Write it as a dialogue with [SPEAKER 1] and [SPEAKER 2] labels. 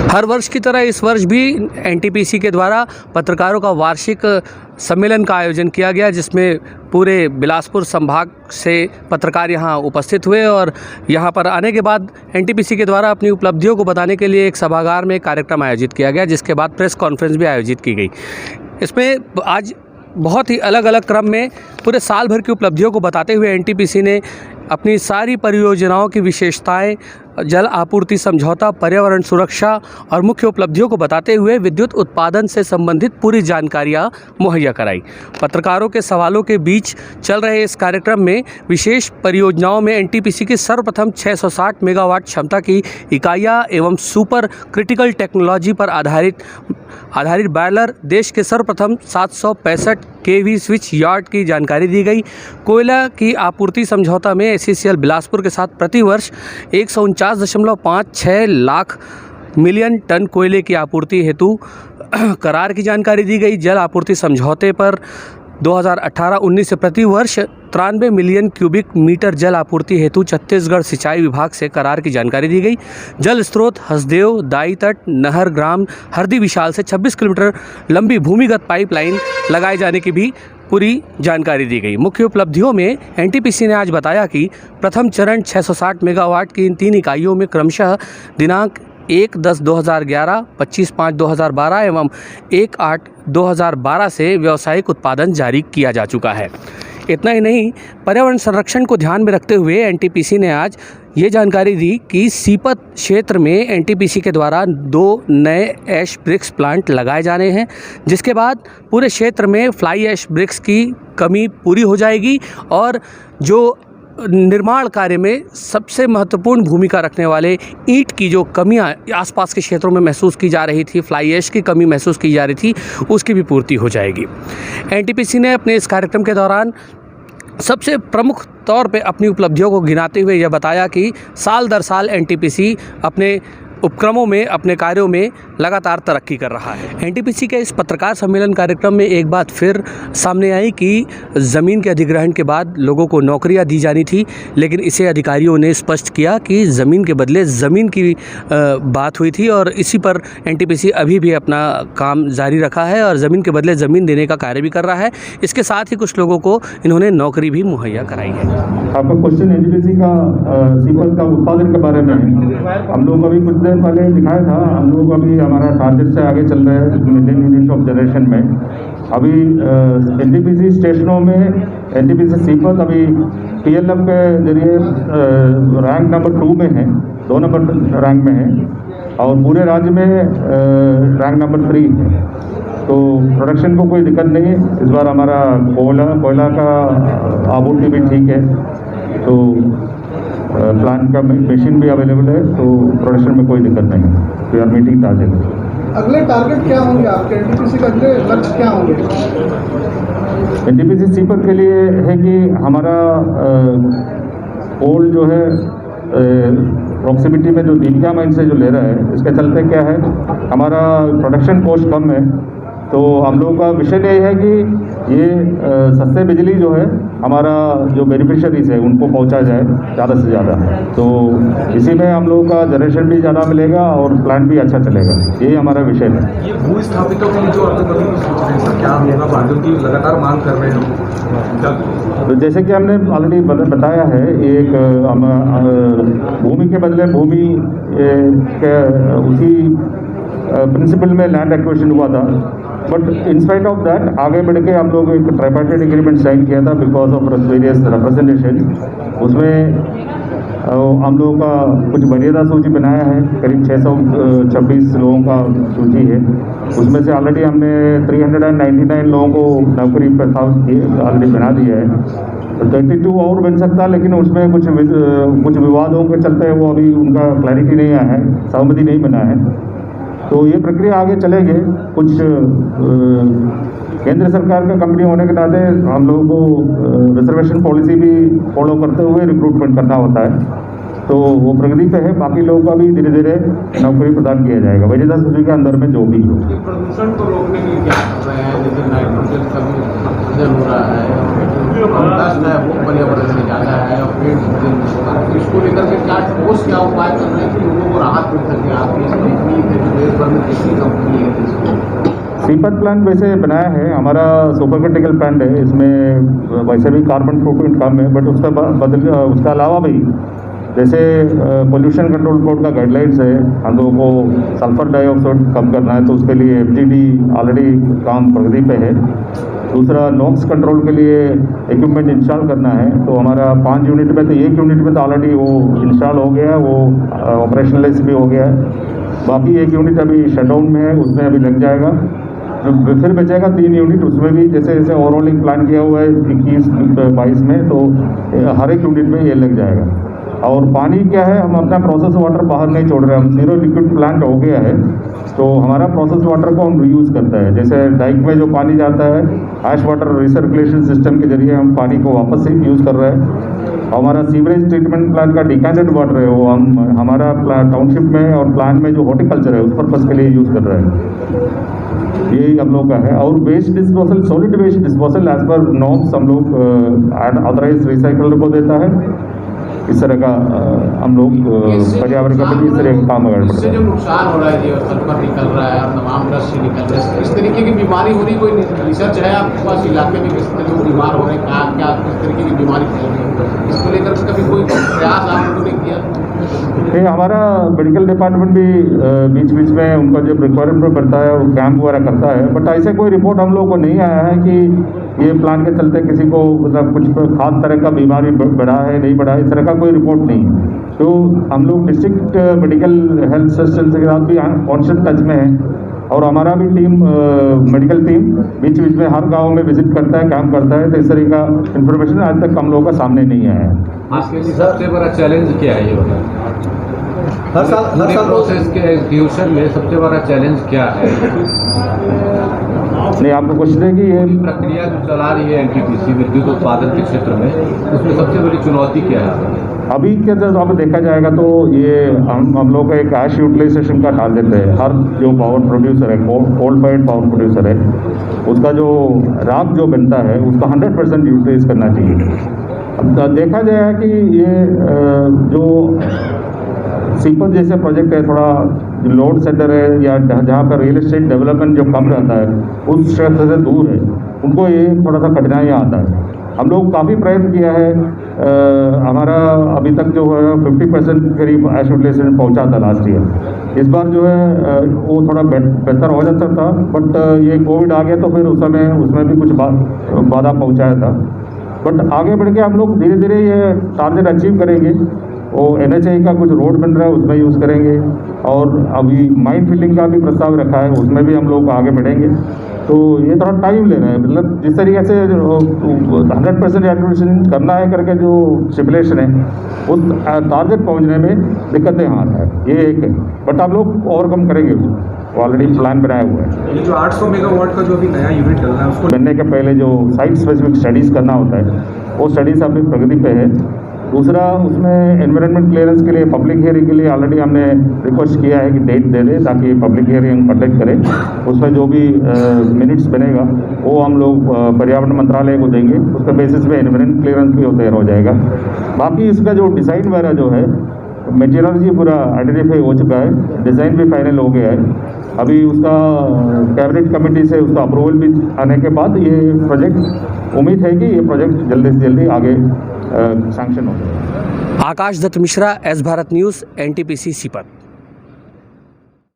[SPEAKER 1] हर वर्ष की तरह इस वर्ष भी एनटीपीसी के द्वारा पत्रकारों का वार्षिक सम्मेलन का आयोजन किया गया, जिसमें पूरे बिलासपुर संभाग से पत्रकार यहां उपस्थित हुए और यहां पर आने के बाद एनटीपीसी के द्वारा अपनी उपलब्धियों को बताने के लिए एक सभागार में एक कार्यक्रम आयोजित किया गया, जिसके बाद प्रेस कॉन्फ्रेंस भी आयोजित की गई। इसमें आज बहुत ही अलग अलग क्रम में पूरे साल भर की उपलब्धियों को बताते हुए एनटीपीसी ने अपनी सारी परियोजनाओं की विशेषताएं, जल आपूर्ति समझौता, पर्यावरण सुरक्षा और मुख्य उपलब्धियों को बताते हुए विद्युत उत्पादन से संबंधित पूरी जानकारियां मुहैया कराई। पत्रकारों के सवालों के बीच चल रहे इस कार्यक्रम में विशेष परियोजनाओं में एनटीपीसी की सर्वप्रथम 660 मेगावाट क्षमता की इकाइयां एवं सुपर क्रिटिकल टेक्नोलॉजी पर आधारित बॉयलर, देश के सर्वप्रथम 765 केवी स्विच यार्ड की जानकारी दी गई। कोयला की आपूर्ति समझौता में एसईसीएल बिलासपुर के साथ प्रति वर्ष 149.56 लाख मिलियन टन कोयले की आपूर्ति हेतु करार की जानकारी दी गई। जल आपूर्ति समझौते पर 2018-19 से प्रति वर्ष 93 मिलियन क्यूबिक मीटर जल आपूर्ति हेतु छत्तीसगढ़ सिंचाई विभाग से करार की जानकारी दी गई। जल स्रोत हसदेव, दाई तट, नहर ग्राम हरदी विशाल से 26 किलोमीटर लंबी भूमिगत पाइपलाइन लगाए जाने की भी पूरी जानकारी दी गई। मुख्य उपलब्धियों में एनटीपीसी ने आज बताया कि प्रथम चरण 660 मेगावाट की इन 3 इकाइयों में क्रमशः दिनांक 1/10/2011, 25/5/2012 एवं 1/8/2012 से व्यावसायिक उत्पादन जारी किया जा चुका है। इतना ही नहीं, पर्यावरण संरक्षण को ध्यान में रखते हुए एनटीपीसी ने आज ये जानकारी दी कि सीपत क्षेत्र में एनटीपीसी के द्वारा 2 नए ऐश ब्रिक्स प्लांट लगाए जाने हैं, जिसके बाद पूरे क्षेत्र में फ्लाई ऐश ब्रिक्स की कमी पूरी हो जाएगी और जो निर्माण कार्य में सबसे महत्वपूर्ण भूमिका रखने वाले ईंट की जो कमियां आसपास के क्षेत्रों में महसूस की जा रही थी, फ्लाई ऐश की कमी महसूस की जा रही थी, उसकी भी पूर्ति हो जाएगी। एनटीपीसी ने अपने इस कार्यक्रम के दौरान सबसे प्रमुख तौर पे अपनी उपलब्धियों को गिनाते हुए यह बताया कि साल दर साल एनटीपीसी अपने उपक्रमों में, अपने कार्यों में लगातार तरक्की कर रहा है। एनटीपीसी के इस पत्रकार सम्मेलन कार्यक्रम में एक बात फिर सामने आई कि ज़मीन के अधिग्रहण के बाद लोगों को नौकरियां दी जानी थी, लेकिन इसे अधिकारियों ने स्पष्ट किया कि ज़मीन के बदले ज़मीन की बात हुई थी और इसी पर एनटीपीसी अभी भी अपना काम जारी रखा है और ज़मीन के बदले ज़मीन देने का कार्य भी कर रहा है। इसके साथ ही कुछ लोगों को इन्होंने नौकरी भी मुहैया कराई है।
[SPEAKER 2] आपका क्वेश्चन एनटीपीसी का सीपत का उत्पादन के बारे में है। हम लोग अभी कुछ देर पहले दिखाया था, हम लोग अभी हमारा टारगेट से आगे चल रहे हैं मिलियन यूनिट ऑफ जनरेशन में। अभी एनटीपीसी स्टेशनों में एनटीपीसी सीपत अभी पीएलएफ के जरिए रैंक नंबर 2 में है, 2 नंबर रैंक में है और पूरे राज्य में रैंक नंबर 3 है। तो प्रोडक्शन को कोई दिक्कत नहीं है। इस बार हमारा कोयला का आपूर्ति भी ठीक है, तो प्लांट का मशीन भी अवेलेबल है, तो प्रोडक्शन में कोई दिक्कत नहीं है। We are meeting target.
[SPEAKER 3] अगले टारगेट क्या होंगे आपके? एनटीपीसी का अगले लक्ष्य क्या होंगे?
[SPEAKER 2] एनटीपीसी सीपत के लिए है कि हमारा कोल जो है प्रॉक्सिमिटी में जो दीपिका माइन से जो ले रहा है, इसके चलते क्या है, हमारा प्रोडक्शन कॉस्ट कम है। तो हम लोगों का विषय ये है कि ये सस्ते बिजली जो है हमारा जो बेनिफिशियरीज है उनको पहुंचा जाए ज़्यादा से ज़्यादा। तो इसी में हम लोगों का जनरेशन भी ज़्यादा मिलेगा और प्लांट भी अच्छा चलेगा, यही हमारा विषय है।
[SPEAKER 4] ये भू स्थापितों के लिए जो क्या होगा, बादल की लगातार मांग कर रहे हैं।
[SPEAKER 2] तो जैसे कि हमने ऑलरेडी बताया है, एक भूमि के बदले भूमि के उसी प्रिंसिपल में लैंड एक्विजिशन हुआ था, बट इंस्पाइट ऑफ दैट आगे बढ़ के हम लोग एक ट्राइपार्टाइट एग्रीमेंट साइन किया था बिकॉज ऑफ वेरियस रिप्रेजेंटेशन। उसमें हम लोगों का कुछ वरीयता सूची बनाया है, करीब 626 लोगों का सूची है। उसमें से ऑलरेडी हमने 399 लोगों को नौकरी पर ऑलरेडी बना दिया है। 32 और बन सकता, लेकिन उसमें कुछ विवादों के चलते वो अभी उनका क्लैरिटी नहीं आया है, सहमति नहीं बना है। तो ये प्रक्रिया आगे चलेगी। कुछ केंद्र सरकार का कंपनी होने के नाते हम लोगों को रिजर्वेशन पॉलिसी भी फॉलो करते हुए रिक्रूटमेंट करना होता है, तो वो प्रगति पे है। बाकी लोगों का भी धीरे धीरे नौकरी प्रदान किया जाएगा वरीयता सूची के अंदर में जो भी हो।
[SPEAKER 4] प्रदूषण को रोकने के लिए क्या कर रहे हैं? जैसे नाइट्रोजन का भी उत्सर्जन हो रहा है, वो पर्यावरण में ज़्यादा है और पेड़ इसको लेकर के क्या ठोस क्या उपाय कर रहे हैं कि लोगों को राहत मिल सके? आपकी किसी कंपनी है इसको?
[SPEAKER 2] सीपत प्लांट वैसे बनाया है, हमारा सुपर क्रिटिकल प्लांट है, इसमें वैसे भी कार्बन फुटप्रिंट कम है, बट उसका अलावा भी जैसे पोल्यूशन कंट्रोल बोर्ड का गाइडलाइंस है, हम लोगों को सल्फर डाइऑक्साइड कम करना है, तो उसके लिए FGD ऑलरेडी काम प्रगति पे है। दूसरा नॉक्स कंट्रोल के लिए इक्विपमेंट इंस्टॉल करना है, तो हमारा 5 यूनिट में तो 1 यूनिट में तो ऑलरेडी वो इंस्टॉल हो गया है, वो ऑपरेशनलाइज भी हो गया है। बाकी 1 यूनिट अभी शटडाउन में है, उसमें अभी लग जाएगा। फिर बचेगा 3 यूनिट, उसमें भी जैसे जैसे ओवरऑलिंग प्लान किया हुआ है 21-22 में, तो हर एक यूनिट में ये लग जाएगा। और पानी क्या है, हम अपना प्रोसेस वाटर बाहर नहीं छोड़ रहे, हम जीरो लिक्विड प्लांट हो गया है, तो हमारा प्रोसेस वाटर को हम रीयूज़ करता है। जैसे डाइक में जो पानी जाता है, ऐश वाटर रिसर्कुलेशन सिस्टम के जरिए हम पानी को वापस से यूज़ कर रहे हैं। हमारा सीवरेज ट्रीटमेंट प्लांट का डिकैंटेड वाटर है, वो हम हमारा टाउनशिप में और प्लान में जो हॉर्टिकल्चर है उस पर्पज़ के लिए यूज़ कर रहे हैं। यही हम लोग का है। और waste disposal, solid waste disposal as per norms हम लोग ऑथराइज रिसाइकलर को देता है। इस तरह का हम लोग पर्यावरण का भी इस तरह का काम आगे बढ़ता
[SPEAKER 4] इससे जो
[SPEAKER 2] है।
[SPEAKER 4] नुकसान हो रहा है, सल्फर निकल रहा है और तमाम रस निकल रहा है, इस तरीके की बीमारी हो रही, कोई रिसर्च है आपके पास इलाके में, किस तरह लोग बीमार हो रहे हैं, क्या क्या किस तरीके की बीमारी फैल रही है, इसको लेकर कभी कोई प्रयास आप लोगों ने किया?
[SPEAKER 2] ये हमारा मेडिकल डिपार्टमेंट भी बीच बीच में उनका जब रिक्वायरमेंट करता है वो कैंप वगैरह करता है, बट ऐसे कोई रिपोर्ट हम लोग को नहीं आया है कि ये प्लांट के चलते किसी को मतलब कुछ खास तरह का बीमारी बढ़ा है नहीं बढ़ा है, इस तरह का कोई रिपोर्ट नहीं है। तो हम लोग डिस्ट्रिक्ट मेडिकल हेल्थ सिस्टम के साथ भी कॉन्स्टेंट टच में है, और हमारा भी टीम मेडिकल टीम बीच बीच में हर गांव में विजिट करता है, काम करता है। तो इस तरह का इन्फॉर्मेशन आज तक हम लोगों का सामने नहीं आया है।
[SPEAKER 5] आपके लिए सबसे बड़ा चैलेंज क्या है, ये बताइए?
[SPEAKER 3] हर साल
[SPEAKER 5] प्रोसेस के एग्जीक्यूशन में सबसे बड़ा चैलेंज क्या है?
[SPEAKER 2] नहीं, आपको क्वेश्चन है कि ये
[SPEAKER 5] प्रक्रिया जो चला रही है NTPC विद्युत उत्पादन के क्षेत्र में, उसमें सबसे बड़ी चुनौती क्या है?
[SPEAKER 2] अभी के जब अब देखा जाएगा तो ये हम लोग का एक ऐश यूटिलाइजेशन का टारगेट है। हर जो पावर प्रोड्यूसर है, कोल फायर्ड पावर प्रोड्यूसर है, उसका जो राख जो बनता है उसका 100% यूटिलाइज करना चाहिए। अब देखा जाएगा कि ये जो सीपत जैसे प्रोजेक्ट है, थोड़ा लोड सेंटर है या जहाँ पर रियल एस्टेट डेवलपमेंट जो कम रहता है उस क्षेत्र से दूर है, उनको ये थोड़ा सा कठिनाइयाँ आता है। हम लोग काफ़ी प्रयत्न किया है, हमारा अभी तक जो है 50% करीब ऐश यूटिलाइजेशन पहुँचा था लास्ट ईयर। इस बार जो है वो थोड़ा बेहतर हो जाता था, बट ये कोविड आ गया तो फिर उस समय उसमें भी कुछ बाधा पहुँचाया था। बट आगे बढ़ के हम लोग धीरे धीरे ये टारगेट अचीव करेंगे। वो NHAI का कुछ रोड बन रहा है उसमें यूज़ करेंगे, और अभी माइन फिलिंग का भी प्रस्ताव रखा है, उसमें भी हम लोग आगे बढ़ेंगे। तो ये थोड़ा टाइम ले रहा है, मतलब जिस तरीके से 100% एडमिशन करना है करके जो स्टिपुलेशन है उस टारगेट पहुंचने में दिक्कतें आता है, ये एक है। बट आप लोग ओवरकम करेंगे, उसको ऑलरेडी प्लान बनाया हुआ है।
[SPEAKER 6] ये जो 800 मेगावाट का जो अभी नया यूनिट डलना है उसको
[SPEAKER 2] बनने के पहले जो साइट स्पेसिफिक स्टडीज़ करना होता है वो स्टडीज़ अभी प्रगति पे है। दूसरा, उसमें एनवायरनमेंट क्लियरेंस के लिए पब्लिक हियरिंग के लिए ऑलरेडी हमने रिक्वेस्ट किया है कि डेट दे दे ताकि पब्लिक हियरिंग कंडक्ट करें। उसमें जो भी मिनट्स बनेगा वो हम लोग पर्यावरण मंत्रालय को देंगे, उसके बेसिस पे एनवायरनमेंट क्लियरेंस भी तैयार हो जाएगा। बाकी इसका जो डिज़ाइन वगैरह जो है मेटेरियलॉजी पूरा आइडेंटिफाई हो चुका है, डिज़ाइन भी फाइनल हो गया है। अभी उसका कैबिनेट कमेटी से उसका अप्रूवल भी आने के बाद ये प्रोजेक्ट, उम्मीद है कि ये प्रोजेक्ट जल्दी से जल्दी आगे सैंक्शन हो जाएगा।
[SPEAKER 1] Akash Dutt Mishra, S Bharat news, NTPC Sipat.